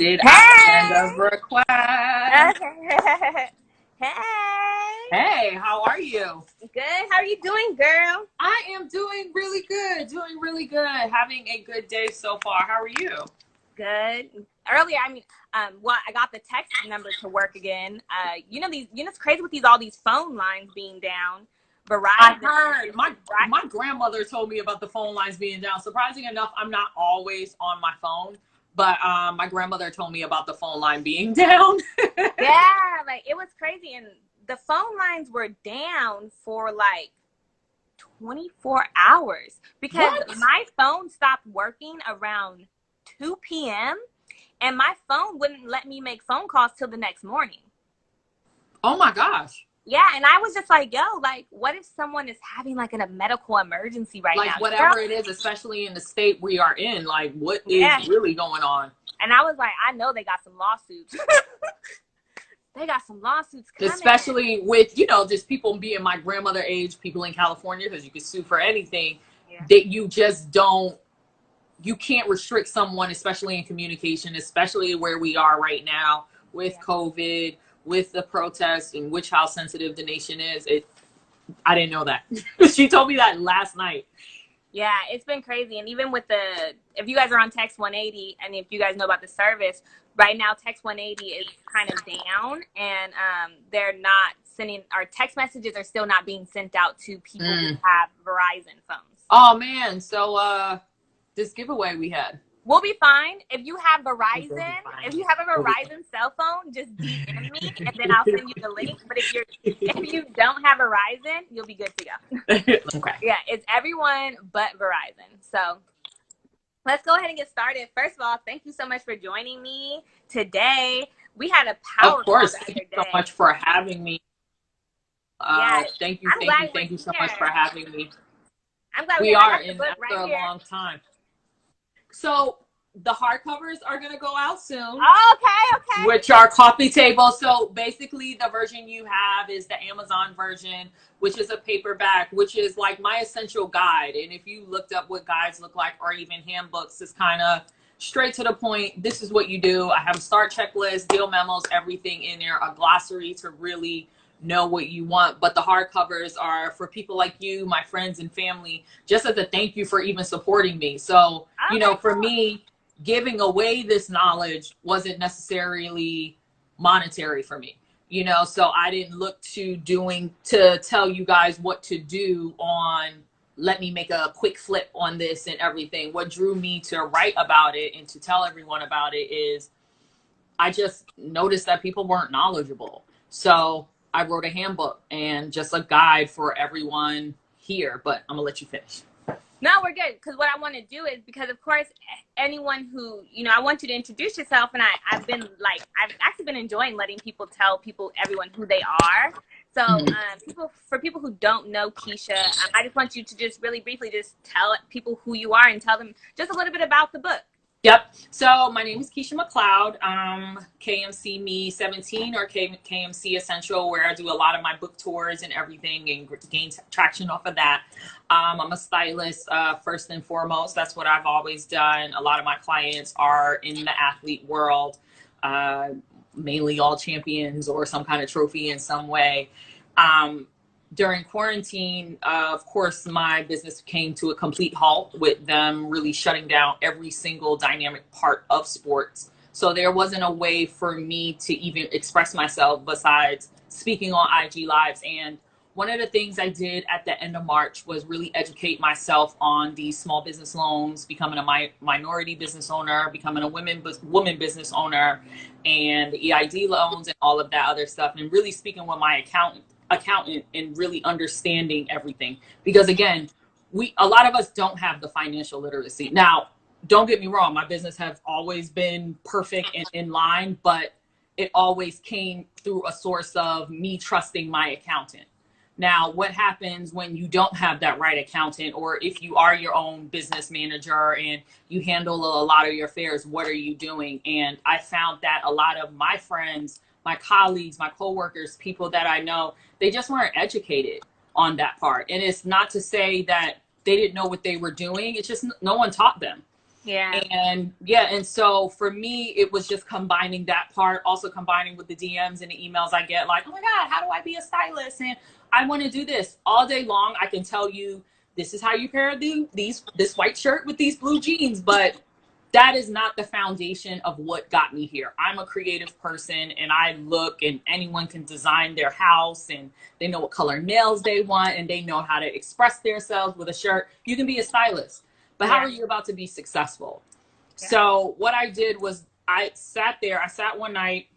Did I send a Hey! request? Hey! Hey, how are you? Good. How are you doing, girl? I am doing really good. Doing really good. Having a good day so far. How are you? Good. Earlier, I got the text number to work again. It's crazy with all these phone lines being down. I Verizon. heard my grandmother told me about the phone lines being down. Surprising enough, I'm not always on my phone, but my grandmother told me about the phone line being down. Yeah, like it was crazy, and the phone lines were down for like 24 hours because What? my phone stopped working around 2 p.m. and my phone wouldn't let me make phone calls till the next morning. Oh my gosh. Yeah, and I was just like, yo, like, what if someone is having like a medical emergency right Like now? whatever it is, especially in the state we are in, like what is Yeah. really going on? And I was like, I know they got some lawsuits. They got some lawsuits coming. Especially with, just people being my grandmother age, people in California, because you can sue for anything, Yeah. that you just don't, you can't restrict someone, especially in communication, especially where we are right now with Yeah. COVID, with the protests, and which how sensitive the nation is. I didn't know that. She told me that last night. Yeah, it's been crazy. And even with if you guys are on Text 180, and if you guys know about the service, right now Text 180 is kind of down, and they're not sending, our text messages are still not being sent out to people who have Verizon phones. Oh man, so this giveaway we had. We'll be fine. If you have We'll be Verizon, fine. if you have a We'll be Verizon cell phone, just DM me and then I'll send you the link. But if you don't have Verizon, you'll be good to go. Okay. Yeah, it's everyone but Verizon. So let's go ahead and get started. First of all, thank you so much for joining me today. We had a power Of course. call the Thank you other so day. much for having me. Yeah, Thank you I'm glad we're so here. much for having me. I'm glad We I are got the in book after right a here. long time. So the hardcovers are going to go out soon. Oh, okay. Which are coffee table. So basically the version you have is the Amazon version, which is a paperback, which is like my essential guide. And if you looked up what guides look like, or even handbooks, it's kind of straight to the point. This is what you do. I have a start checklist, deal memos, everything in there, a glossary to really know what you want. But the hardcovers are for people like you, my friends and family, just as a thank you for even supporting me. So, for me, giving away this knowledge wasn't necessarily monetary for me, so I didn't look to tell you guys what to do on, let me make a quick flip on this and everything. What drew me to write about it and to tell everyone about it is I just noticed that people weren't knowledgeable. So I wrote a handbook and just a guide for everyone here, but I'm gonna let you finish. No, we're good. Because what I want to do is, because of course, anyone who, I want you to introduce yourself. And I've actually been enjoying letting people tell everyone who they are. So for people who don't know Keisha, I just want you to just really briefly just tell people who you are and tell them just a little bit about the book. Yep. So my name is Keisha McLeod. KMC Me 17 or KMC Essential, where I do a lot of my book tours and everything and gain traction off of that. I'm a stylist, first and foremost. That's what I've always done. A lot of my clients are in the athlete world, mainly all champions or some kind of trophy in some way. During quarantine, of course, my business came to a complete halt with them really shutting down every single dynamic part of sports. So there wasn't a way for me to even express myself besides speaking on IG Lives. And one of the things I did at the end of March was really educate myself on these small business loans, becoming a minority business owner, becoming a woman business owner, and the EID loans and all of that other stuff, and really speaking with my accountant and really understanding everything. Because again, a lot of us don't have the financial literacy. Now, don't get me wrong, my business has always been perfect and in line, but it always came through a source of me trusting my accountant. Now, what happens when you don't have that right accountant, or if you are your own business manager and you handle a lot of your affairs, what are you doing? And I found that a lot of my friends, my colleagues, my coworkers, people that I know, they just weren't educated on that part. And it's not to say that they didn't know what they were doing. It's just no one taught them. Yeah. And yeah, and so for me, it was just combining that part, also combining with the DMs and the emails I get, like, oh my God, how do I be a stylist? And I want to do this all day long. I can tell you this is how you pair this white shirt with these blue jeans, but that is not the foundation of what got me here. I'm a creative person and I look, and anyone can design their house and they know what color nails they want and they know how to express themselves with a shirt. You can be a stylist, but how are you about to be successful? Yeah. So what I did was I sat one night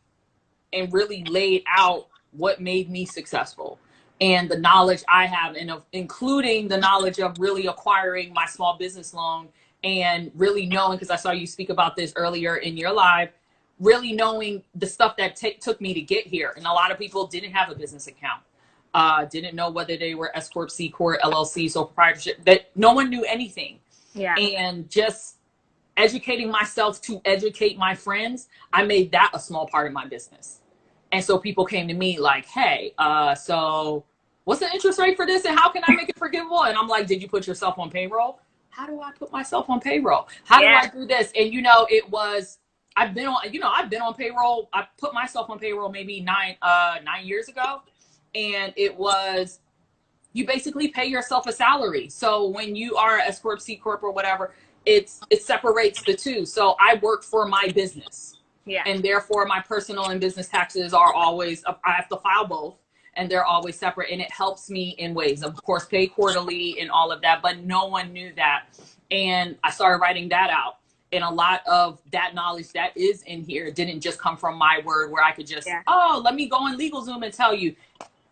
and really laid out what made me successful and the knowledge I have, and of including the knowledge of really acquiring my small business loan and really knowing, because I saw you speak about this earlier in your live, really knowing the stuff that took me to get here. And a lot of people didn't have a business account, didn't know whether they were S Corp, C Corp, LLC, sole proprietorship, that no one knew anything. Yeah. And just educating myself to educate my friends, I made that a small part of my business. And so people came to me like, hey, so what's the interest rate for this and how can I make it forgivable? And I'm like, did you put yourself on payroll? How do I put myself on payroll? How do I do this? And I've been on payroll. I put myself on payroll maybe 9 years ago. And it was, you basically pay yourself a salary. So when you are S Corp, C Corp or whatever, it separates the two. So I work for my business. Yeah. And therefore my personal and business taxes are always, I have to file both and they're always separate. And it helps me in ways, of course, pay quarterly and all of that, but no one knew that. And I started writing that out. And a lot of that knowledge that is in here didn't just come from my word where I could just, let me go on LegalZoom and tell you.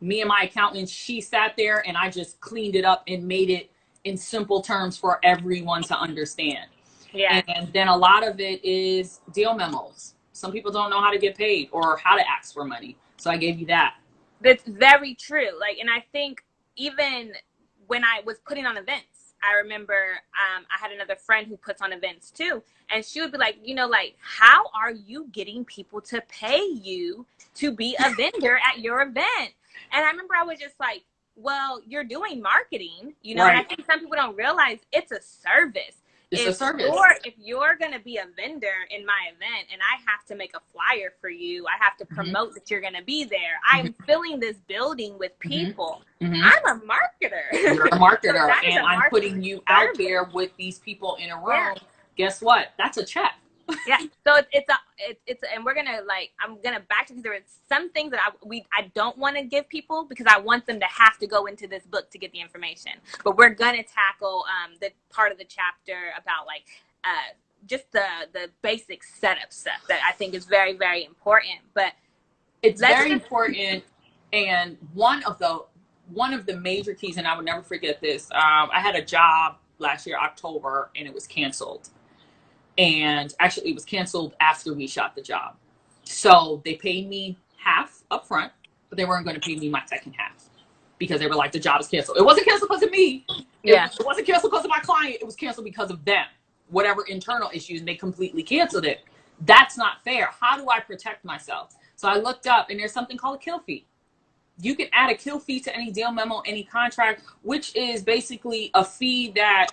Me and my accountant, she sat there and I just cleaned it up and made it in simple terms for everyone to understand. Yeah. And then a lot of it is deal memos. Some people don't know how to get paid or how to ask for money. So I gave you that. That's very true. Like, and I think even when I was putting on events, I remember I had another friend who puts on events too. And she would be like, how are you getting people to pay you to be a vendor at your event? And I remember I was just like, well, you're doing marketing, right. And I think some people don't realize it's a service. It's a service. If you're going to be a vendor in my event and I have to make a flyer for you, I have to promote that you're going to be there. I'm filling this building with people. I'm a marketer. You're a marketer. So and I'm putting you out there with these people in a room. Yeah. Guess what? That's a check. Yeah. So it's and we're gonna I'm gonna back to, because there are some things that I don't want to give people because I want them to have to go into this book to get the information. But we're gonna tackle the part of the chapter about just the basic setup stuff that I think is very, very important. But it's very important. And one of the major keys, and I would never forget this. I had a job last year, October, and it was canceled. And actually it was canceled after we shot the job. So they paid me half up front, but they weren't going to pay me my second half because they were like, the job is canceled. It wasn't canceled because of me. It wasn't canceled because of my client. It was canceled because of them, whatever internal issues, and they completely canceled it. That's not fair. How do I protect myself? So I looked up, and there's something called a kill fee. You can add a kill fee to any deal memo, any contract, which is basically a fee that,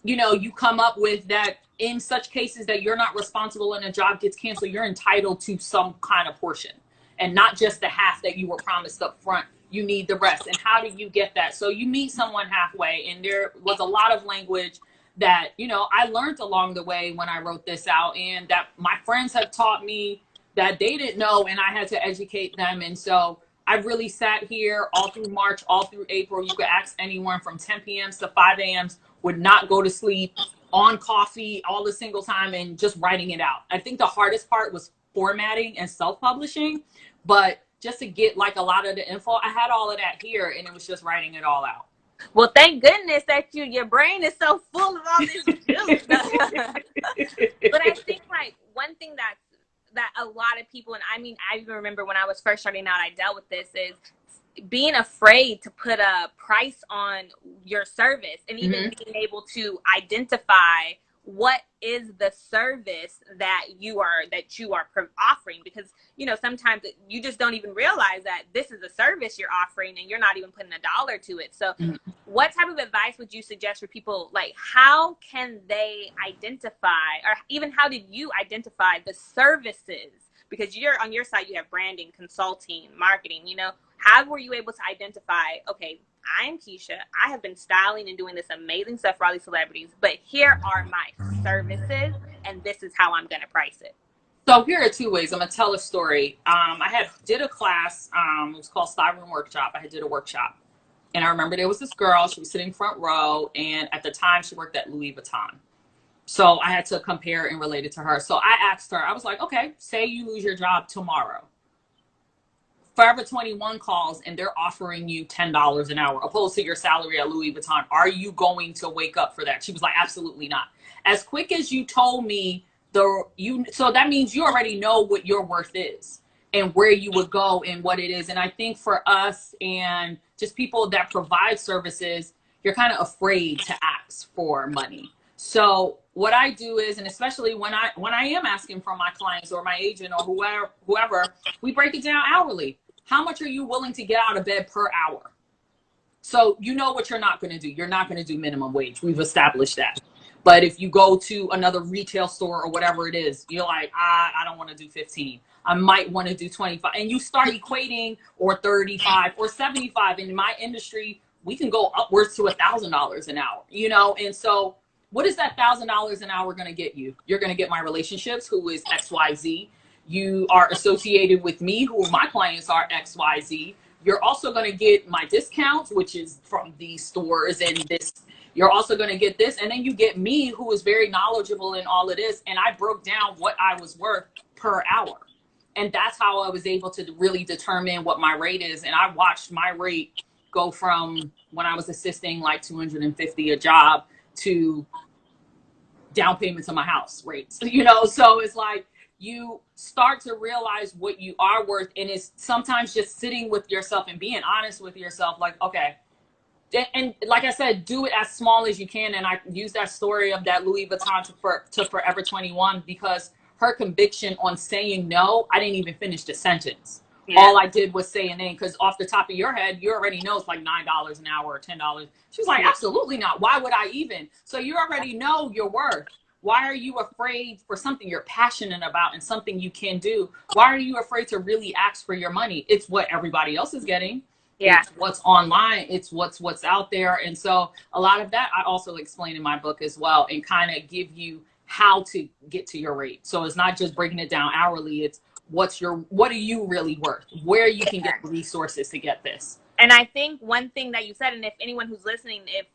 you come up with that in such cases that you're not responsible and a job gets canceled, you're entitled to some kind of portion, and not just the half that you were promised up front. You need the rest. And how do you get that? So you meet someone halfway, and there was a lot of language that, I learned along the way when I wrote this out, and that my friends have taught me that they didn't know, and I had to educate them. And so I really sat here all through March, all through April. You could ask anyone from 10 p.m. to 5 a.m. would not go to sleep, on coffee all the single time, and just writing it out. I think the hardest part was formatting and self-publishing, but just to get a lot of the info, I had all of that here, and it was just writing it all out. Well, thank goodness that your brain is so full of all this juice. But I think one thing that a lot of people, and I even remember when I was first starting out, I dealt with this, is being afraid to put a price on your service, and even being able to identify what is the service that you are offering, because sometimes you just don't even realize that this is a service you're offering and you're not even putting a dollar to it. So what type of advice would you suggest for people? Like, how can they identify, or even how did you identify the services? Because you're on your side, you have branding, consulting, marketing, how were you able to identify, okay, I'm Keisha, I have been styling and doing this amazing stuff for all these celebrities, but here are my services and this is how I'm going to price it? So here are two ways. I'm going to tell a story. I did a class, it was called Style Room Workshop. I did a workshop. And I remember there was this girl, she was sitting front row, and at the time she worked at Louis Vuitton. So I had to compare and relate it to her. So I asked her, I was like, okay, say you lose your job tomorrow. Forever 21 calls and they're offering you $10 an hour opposed to your salary at Louis Vuitton. Are you going to wake up for that? She was like, absolutely not. As quick as you told me, so that means you already know what your worth is and where you would go and what it is. And I think for us and just people that provide services, you're kind of afraid to ask for money. So what I do is, and especially when I am asking from my clients or my agent or whoever, we break it down hourly. How much are you willing to get out of bed per hour? So you know what you're not going to do. You're not going to do minimum wage. We've established that. But if you go to another retail store or whatever it is, you're like, I don't want to do 15. I might want to do 25. And you start equating, or 35 or 75. In my industry, we can go upwards to $1,000 an hour, And so what is that $1,000 an hour going to get you? You're going to get my relationships, who is XYZ. You are associated with me, who my clients are XYZ. You're also going to get my discounts, which is from these stores and this. You're also going to get this. And then you get me, who is very knowledgeable in all of this. And I broke down what I was worth per hour. And that's how I was able to really determine what my rate is. And I watched my rate go from when I was assisting like $250 a job to down payments on my house rates, so it's like you start to realize what you are worth. And it's sometimes just sitting with yourself and being honest with yourself, like, okay. And like I said, do it as small as you can. And I use that story of that Louis Vuitton to Forever 21 because her conviction on saying no, I didn't even finish the sentence. Yeah. All I did was say a name, because off the top of your head, you already know it's like $9 an hour or $10. She's like, absolutely not. Why would I even? So you already know your worth. Why are you afraid for something you're passionate about and something you can do? Why are you afraid to really ask for your money? It's what everybody else is getting. Yeah. It's what's online. It's what's out there. And so a lot of that I also explain in my book as well, and kind of give you how to get to your rate. So it's not just breaking it down hourly. It's what are you really worth? Where you can get the resources to get this. And I think one thing that you said, and if anyone who's listening, if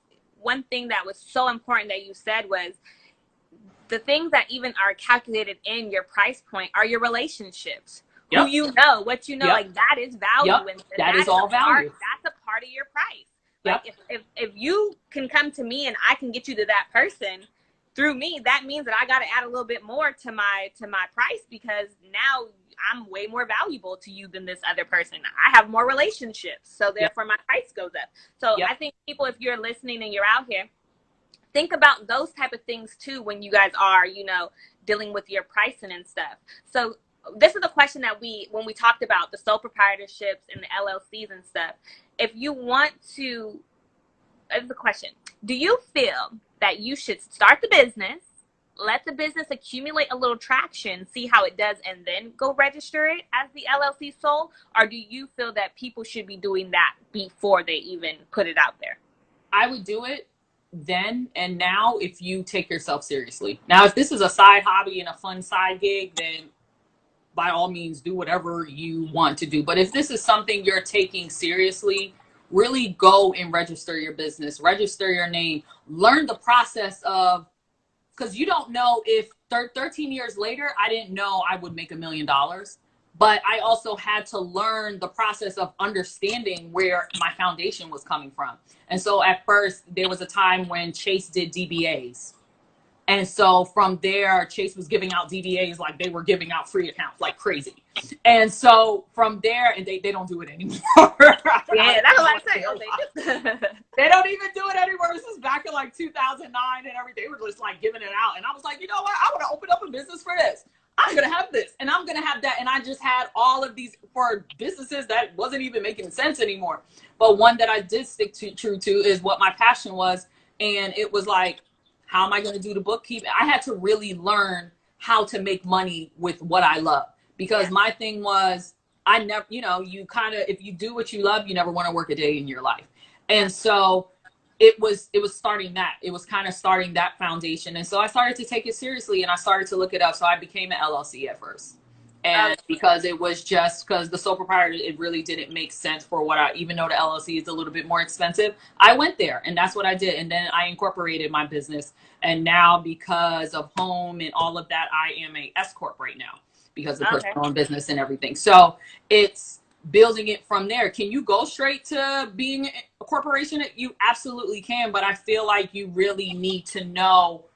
one thing that was so important that you said was the things that even are calculated in your price point are your relationships. Yep. Who you know, what you know, yep. Like that is value. Yep. And that is all value. That's a part of your price. Yep. Like if you can come to me and I can get you to that person through me, that means that I got to add a little bit more to my price, because now I'm way more valuable to you than this other person. I have more relationships, so therefore my price goes up. So I think people, if you're listening and you're out here, think about those type of things too when you guys are, dealing with your pricing and stuff. So this is a question that when we talked about the sole proprietorships and the LLCs and stuff, if you want to, it's a question. Do you feel that you should start the business, let the business accumulate a little traction, see how it does, and then go register it as the LLC sole? Or do you feel that people should be doing that before they even put it out there? I would do it then and now if you take yourself seriously. Now, if this is a side hobby and a fun side gig, then by all means do whatever you want to do. But if this is something you're taking seriously, really go and register your business, register your name, learn the process of, because you don't know if 13 years later, I didn't know I would make $1 million. But I also had to learn the process of understanding where my foundation was coming from. And so at first, there was a time when Chase did DBAs. And so from there, Chase was giving out DDAs like they were giving out free accounts like crazy. And so from there, and they don't do it anymore. Yeah, that's what I say. Oh, they don't even do it anymore. This is back in like 2009 and everything. They were just like giving it out. And I was like, you know what? I want to open up a business for this. I'm going to have this and I'm going to have that. And I just had all of these for businesses that wasn't even making sense anymore. But one that I did stick to true to is what my passion was. And it was like, how am I going to do the bookkeeping? I had to really learn how to make money with what I love, because my thing was, I never, you know, you kind of, if you do what you love, you never want to work a day in your life. And so it was starting that. It was kind of starting that foundation. And so I started to take it seriously and I started to look it up. So I became an LLC at first. And because it was just because the sole proprietor, it really didn't make sense for what I, even though the LLC is a little bit more expensive, I went there and that's what I did. And then I incorporated my business. And now because of home and all of that, I am a S Corp right now because of personal owned business and everything. So it's building it from there. Can you go straight to being a corporation? You absolutely can. But I feel like you really need to know,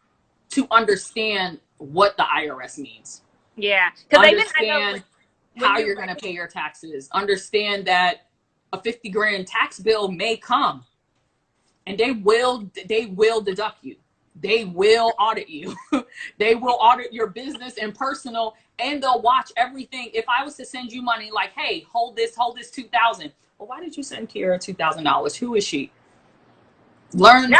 to understand what the IRS means. Yeah, because understand how you're going to pay your taxes. Understand that a 50 grand tax bill may come, and they will deduct you. They will audit you. They will audit your business and personal, and they'll watch everything. If I was to send you money, like, hey, hold this 2,000. Well, why did you send Kiera $2,000? Who is she? Learn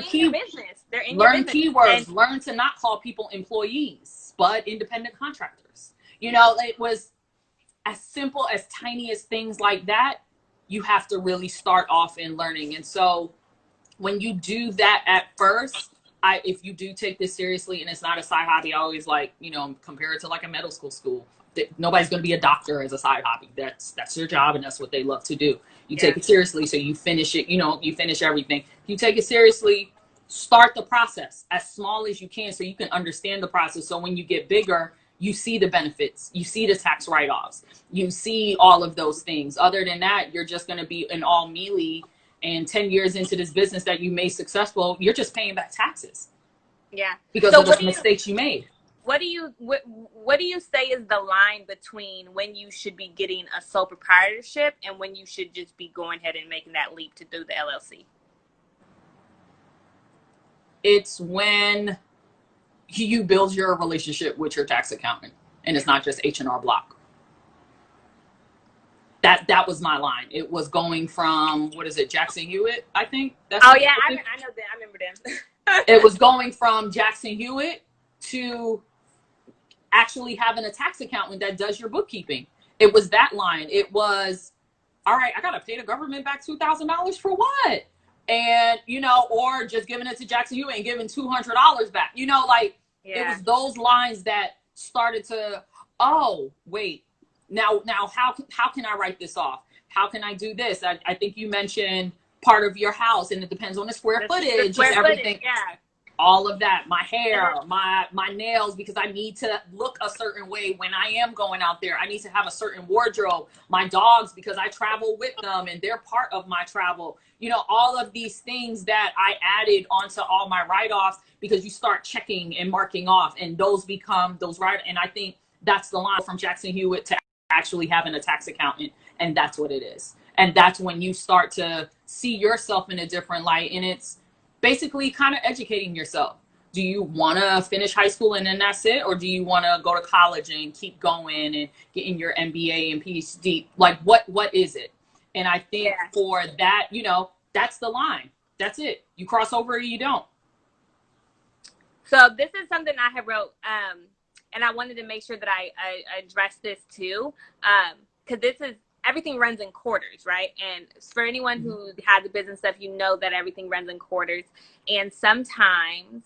key business. They're in learn your business. Keywords. And learn to not call people employees, but independent contractors. You know, it was as simple as tiny as things like that. You have to really start off in learning. And so when you do that at first, if you do take this seriously and it's not a side hobby, I always like, you know, compare it to like a medical school. Nobody's going to be a doctor as a side hobby. That's their job and that's what they love to do. You take it seriously, so you finish it, you know, you finish everything. You take it seriously, start the process as small as you can so you can understand the process. So when you get bigger, you see the benefits, you see the tax write-offs, you see all of those things. Other than that, you're just going to be an all mealy, and 10 years into this business that you made successful, you're just paying back taxes. Yeah. Because of the mistakes you made. What do you say is the line between when you should be getting a sole proprietorship and when you should just be going ahead and making that leap to do the LLC? It's when you build your relationship with your tax accountant and it's not just H&R Block. That was my line. It was going from, what is it, Jackson Hewitt, I think? I know them. I remember them. It was going from Jackson Hewitt to actually having a tax accountant that does your bookkeeping. It was that line. It was, all right, I got to pay the government back $2,000 for what? And, you know, or just giving it to Jackson Hewitt and giving $200 back. You know, like, it was those lines that started to, oh, wait. Now, how can I write this off? How can I do this? I think you mentioned part of your house, and it depends on the square footage and everything. All of that, my hair, my nails, because I need to look a certain way when I am going out there. I need to have a certain wardrobe. My dogs, because I travel with them and they're part of my travel. You know, all of these things that I added onto all my write-offs, because you start checking and marking off, and those become those and I think that's the line from Jackson Hewitt to actually having a tax accountant, and that's what it is. And that's when you start to see yourself in a different light, and it's basically kind of educating yourself. Do you want to finish high school and then that's it? Or do you want to go to college and keep going and getting your MBA and PhD? Like, what is it? And I think for that, you know, that's the line. That's it. You cross over or you don't. So this is something I have wrote, and I wanted to make sure that I address this too, because this is, everything runs in quarters, right? And for anyone who has a business stuff, you know that everything runs in quarters. And sometimes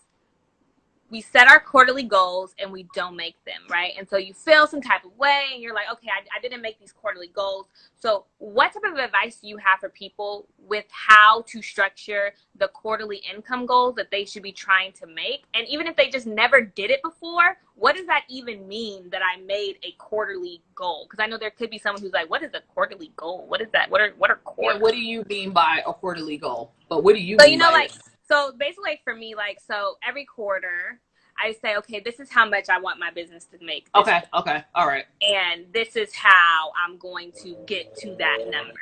we set our quarterly goals and we don't make them, right? And so you feel some type of way and you're like, okay, I didn't make these quarterly goals. So what type of advice do you have for people with how to structure the quarterly income goals that they should be trying to make? And even if they just never did it before, what does that even mean that I made a quarterly goal? Because I know there could be someone who's like, what is a quarterly goal? What is that? What are quarterly? Yeah, what do you mean by a quarterly goal? But what do you mean by like, so basically, like for me, like, so every quarter, I say, okay, this is how much I want my business to make. Okay. Okay. All right. And this is how I'm going to get to that number.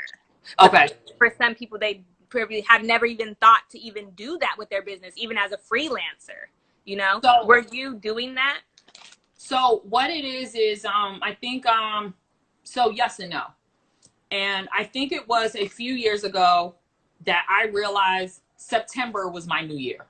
Okay. For some people, they probably have never even thought to even do that with their business, even as a freelancer, you know? So, were you doing that? So what it is I think, so yes and no. And I think it was a few years ago that I realized September was my new year,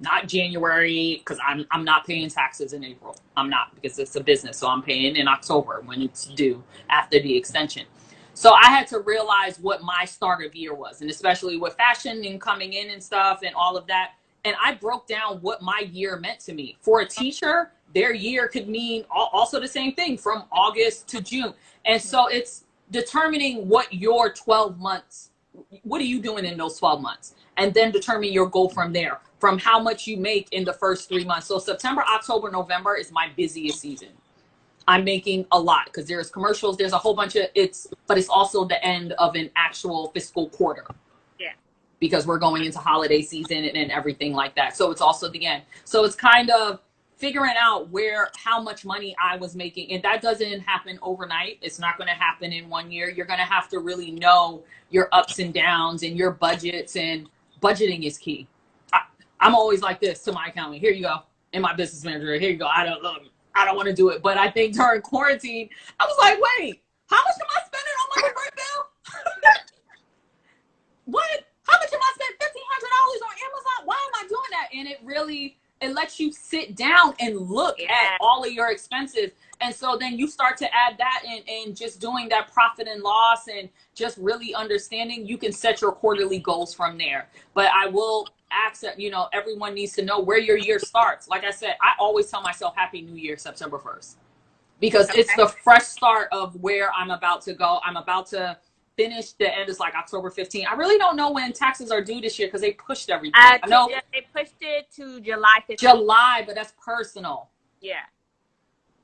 not January, because I'm not paying taxes in April. I'm not, because it's a business. So I'm paying in October when it's due after the extension. So I had to realize what my start of year was, and especially with fashion and coming in and stuff and all of that. And I broke down what my year meant to me. For a teacher, their year could mean also the same thing from August to June. And so it's determining what your 12 months, what are you doing in those 12 months? And then determine your goal from there, from how much you make in the first 3 months. So September, October, November is my busiest season. I'm making a lot because there's commercials, there's a whole bunch of but it's also the end of an actual fiscal quarter. Yeah. Because we're going into holiday season and everything like that. So it's also the end. So it's kind of figuring out how much money I was making. And that doesn't happen overnight. It's not going to happen in 1 year. You're going to have to really know your ups and downs and your budgets, and budgeting is key. I'm always like this to my accountant. Here you go. And my business manager, here you go. I don't want to do it. But I think during quarantine, I was like, wait, how much am I spending on my bird bill? What? How much am I spending? $1,500 on Amazon? Why am I doing that? And it lets you sit down and look at all of your expenses. And so then you start to add that and just doing that profit and loss and just really understanding, you can set your quarterly goals from there. But I will accept, everyone needs to know where your year starts. Like I said, I always tell myself Happy New Year, September 1st, because it's the fresh start of where I'm about to go. I'm about to finish. The end is like October 15th. I really don't know when taxes are due this year because they pushed everything. I know they pushed it to July 15th. July, but that's personal. Yeah.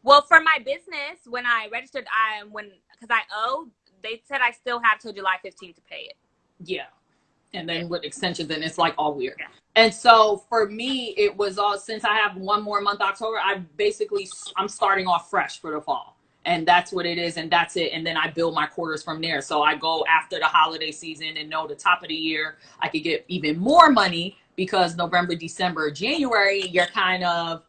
Well, for my business, when I registered, because I owe, they said I still have till July 15th to pay it. Yeah. And then with extensions, and it's like all weird. Yeah. And so for me, it was all, since I have 1 more month, October, I'm starting off fresh for the fall. And that's what it is. And that's it. And then I build my quarters from there. So I go after the holiday season and know the top of the year, I could get even more money because November, December, January, you're kind of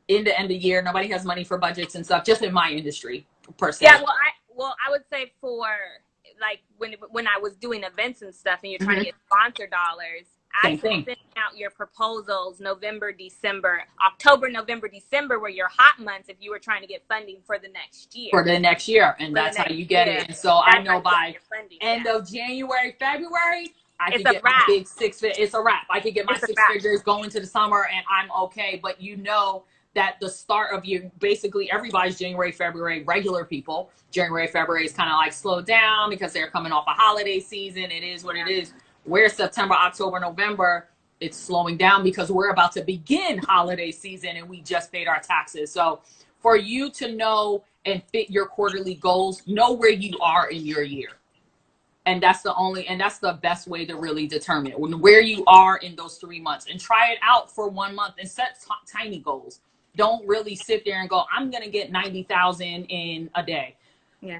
in the end of the year. Nobody has money for budgets and stuff, just in my industry per se. Yeah, I would say for like when I was doing events and stuff and you're trying to get sponsor dollars, I sent out your proposals November, October, November, December were your hot months if you were trying to get funding for the next year. For the next year. And that's how you get it. And so I know by end of January, February, I could get my big it's a wrap. I could get my 6 figures going to the summer and I'm okay. But that the start of basically everybody's January, February, regular people, January, February is kind of like slowed down because they're coming off a holiday season. It is what it is. Where September, October, November, it's slowing down because we're about to begin holiday season and we just paid our taxes. So for you to know and fit your quarterly goals, know where you are in your year. And that's the best way to really determine where you are in those 3 months, and try it out for 1 month and set tiny goals. Don't really sit there and go, I'm going to get 90,000 in a day. Yeah.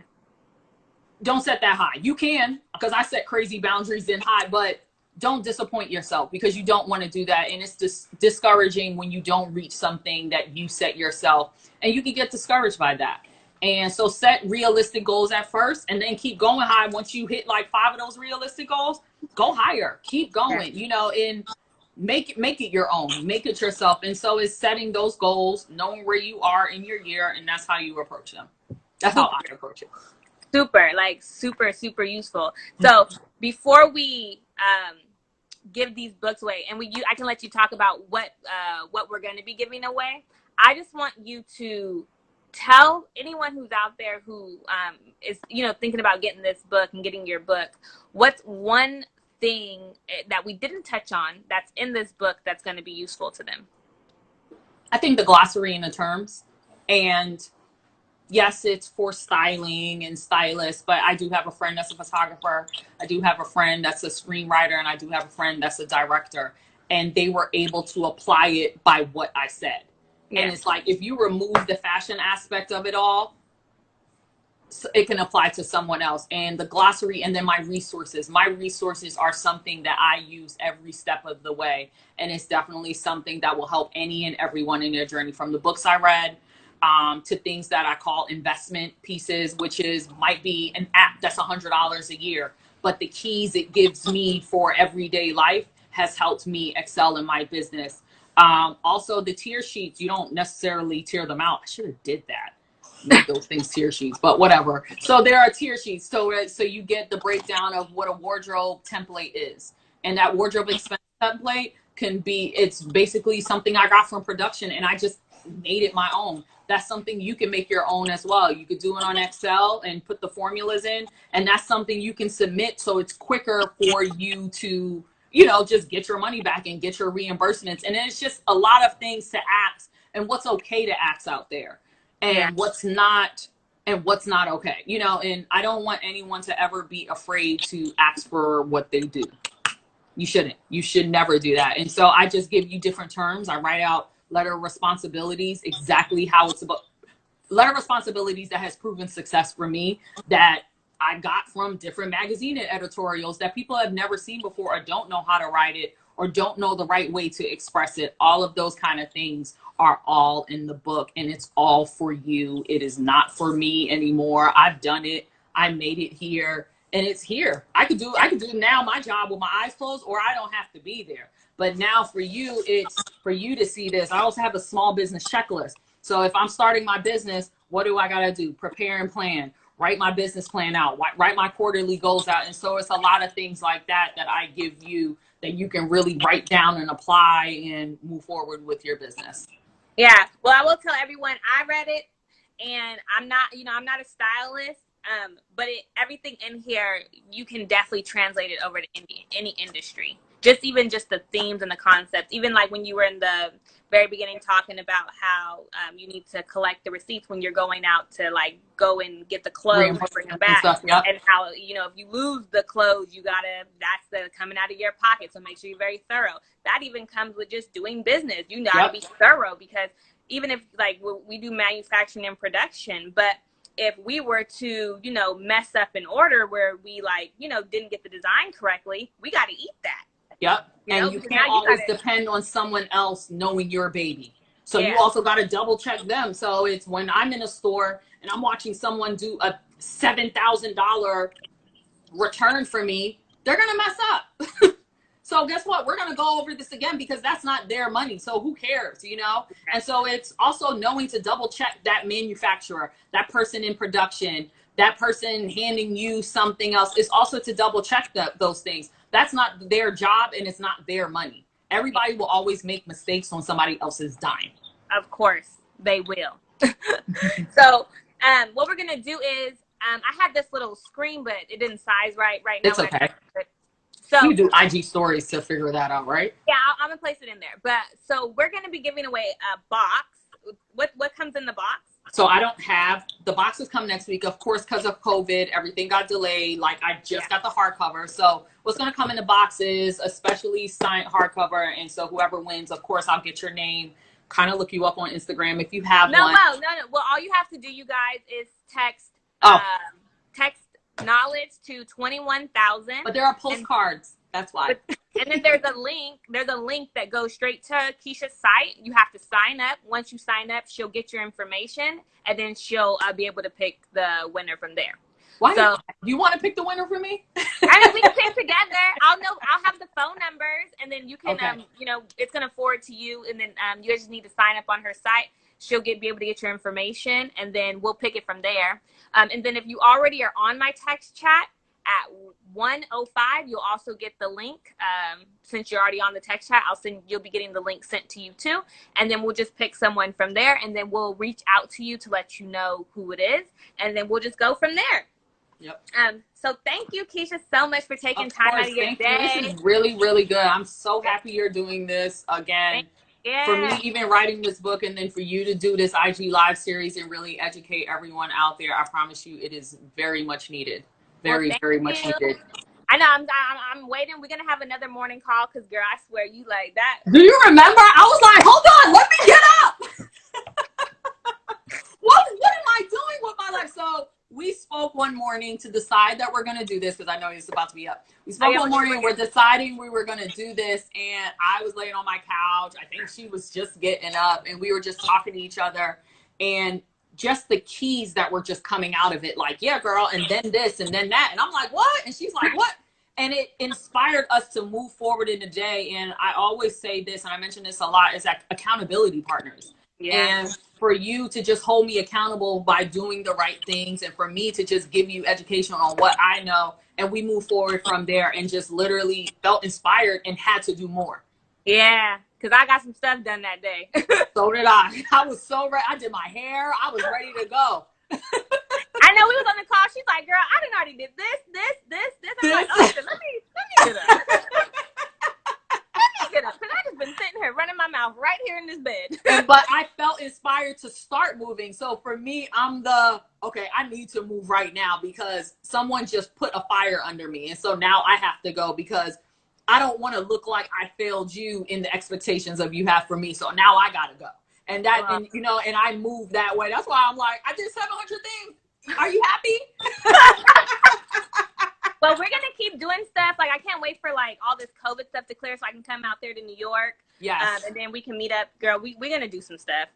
Don't set that high. You can, because I set crazy boundaries in high, but don't disappoint yourself because you don't want to do that. And it's just discouraging when you don't reach something that you set yourself, and you can get discouraged by that. And so set realistic goals at first and then keep going high. Once you hit like 5 of those realistic goals, go higher, keep going, and make it your own, make it yourself. And so it's setting those goals, knowing where you are in your year, and that's how you approach them. That's how I approach it. Super, super useful. So before we give these books away, and I can let you talk about what we're going to be giving away. I just want you to tell anyone who's out there who is thinking about getting this book and getting your book, what's one thing that we didn't touch on that's in this book that's going to be useful to them? I think the glossary and the terms, and yes, it's for styling and stylists, but I do have a friend that's a photographer. I do have a friend that's a screenwriter, and I do have a friend that's a director, and they were able to apply it by what I said. And it's like, if you remove the fashion aspect of it all, it can apply to someone else. And the glossary, and then my resources are something that I use every step of the way. And it's definitely something that will help any and everyone in their journey, from the books I read to things that I call investment pieces, which might be an app that's $100 a year. But the keys it gives me for everyday life has helped me excel in my business. Also, the tier sheets, you don't necessarily tear them out. I should have did that. Make those things tier sheets, but whatever. So there are tier sheets. So you get the breakdown of what a wardrobe template is. And that wardrobe expense template it's basically something I got from production, and I just made it my own. That's something you can make your own as well. You could do it on Excel and put the formulas in, and that's something you can submit, so it's quicker for you to, just get your money back and get your reimbursements. And it's just a lot of things to ask, and what's okay to ask out there, and what's not okay, and I don't want anyone to ever be afraid to ask for what they do. You shouldn't. You should never do that. And so I just give you different terms. I write out letter of responsibilities, exactly how it's about. Letter of responsibilities that has proven success for me, that I got from different magazine editorials that people have never seen before, or don't know how to write it, or don't know the right way to express it. All of those kind of things are all in the book, and it's all for you. It is not for me anymore. I've done it. I made it here, and it's here. I could do now my job with my eyes closed, or I don't have to be there. But now for you, it's for you to see this. I also have a small business checklist. So if I'm starting my business, what do I got to do? Prepare and plan. Write my business plan out. Write my quarterly goals out. And so it's a lot of things like that I give you that you can really write down and apply and move forward with your business. Yeah. Well, I will tell everyone I read it, and I'm not a stylist, but everything in here, you can definitely translate it over to any industry. Even just the themes and the concepts, even like when you were in the very beginning talking about how you need to collect the receipts when you're going out to like go and get the clothes and bring them back, and how, if you lose the clothes, that's the coming out of your pocket. So make sure you're very thorough. That even comes with just doing business. You gotta be thorough, because even if like we do manufacturing and production, but if we were to, mess up an order where we didn't get the design correctly, we got to eat that. Yep. And you can't always depend on someone else knowing your baby. So you also got to double check them. So it's when I'm in a store and I'm watching someone do a $7,000 return for me, they're going to mess up. So guess what? We're going to go over this again, because that's not their money. So who cares, And so it's also knowing to double check that manufacturer, that person in production, that person handing you something else. Is also to double check those things. That's not their job, and it's not their money. Everybody will always make mistakes on somebody else's dime. Of course, they will. So what we're going to do is, I had this little screen, but it didn't size right now. It's okay. So you do IG stories to figure that out, right? Yeah, I'm going to place it in there. But so we're going to be giving away a box. What comes in the box? So I don't have, the boxes come next week, of course, because of COVID, everything got delayed. Like I just got the hardcover. So what's going to come in the boxes, especially signed hardcover. And so whoever wins, of course, I'll get your name, kind of look you up on Instagram if you have one. No. Well, all you have to do, you guys, is text knowledge to 21,000. But there are postcards. That's why. And then there's a link that goes straight to Keisha's site. You have to sign up. Once you sign up, she'll get your information, and then she'll be able to pick the winner from there. Why? So you want to pick the winner for me? I mean, we can pick together. I'll have the phone numbers, and then you can, it's gonna forward to you, and then you guys just need to sign up on her site. She'll be able to get your information, and then we'll pick it from there. And then if you already are on my text chat at 1:05, you'll also get the link. Since you're already on the text chat, you'll be getting the link sent to you too. And then we'll just pick someone from there, and then we'll reach out to you to let you know who it is. And then we'll just go from there. Yep. So thank you, Keisha, so much for taking time out of your day. This is really, really good. I'm so happy you're doing this again. For me, even writing this book, and then for you to do this IG live series and really educate everyone out there, I promise you it is very much needed. Very much needed. I know. I'm waiting. We're gonna have another morning call, because girl, I swear you like that. Do you remember? I was like, hold on, let me get up. one morning to decide that we're going to do this because I know he's about to be up. We spoke one morning. We're deciding we were going to do this. And I was laying on my couch. I think she was just getting up. And we were just talking to each other. And just the keys that were just coming out of it. Like, yeah, girl. And then this and then that. And I'm like, what? And she's like, what? And it inspired us to move forward in the day. And I always say this, and I mention this a lot, is that accountability partners. Yeah. And for you to just hold me accountable by doing the right things, and for me to just give you education on what I know, and we move forward from there, and just literally felt inspired and had to do more. Yeah, because I got some stuff done that day. So did I. I was so ready. I did my hair. I was ready to go. I know we was on the call. She's like, girl, I done already did this. I'm like, oh, let me get up. Let me get up. Because I just been sitting here running my mouth right here in this bed. But I felt inspired to start moving. So for me, okay, I need to move right now because someone just put a fire under me. And so now I have to go because I don't want to look like I failed you in the expectations of you have for me. So now I got to go. And that, and you know, and I move that way. That's why I'm like, I did 700 things. Are you happy? Well, we're going to keep doing stuff. Like, I can't wait for like all this COVID stuff to clear so I can come out there to New York. Yes. And then we can meet up. Girl, we're going to do some stuff.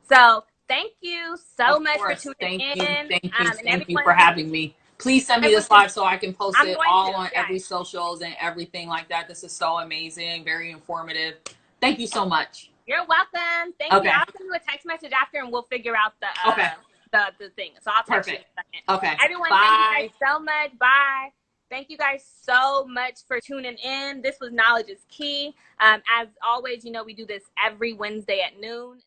So thank you so much for tuning in. Thank you for having me. Please send me this live so I can post it all on every socials and everything like that. This is so amazing. Very informative. Thank you so much. You're welcome. Thank you. I'll send you a text message after and we'll figure out the thing. So I'll text you in a second. Okay. Everyone, thank you guys so much. Bye. Thank you guys so much for tuning in. This was Knowledge is Key. As always, you know, we do this every Wednesday at noon.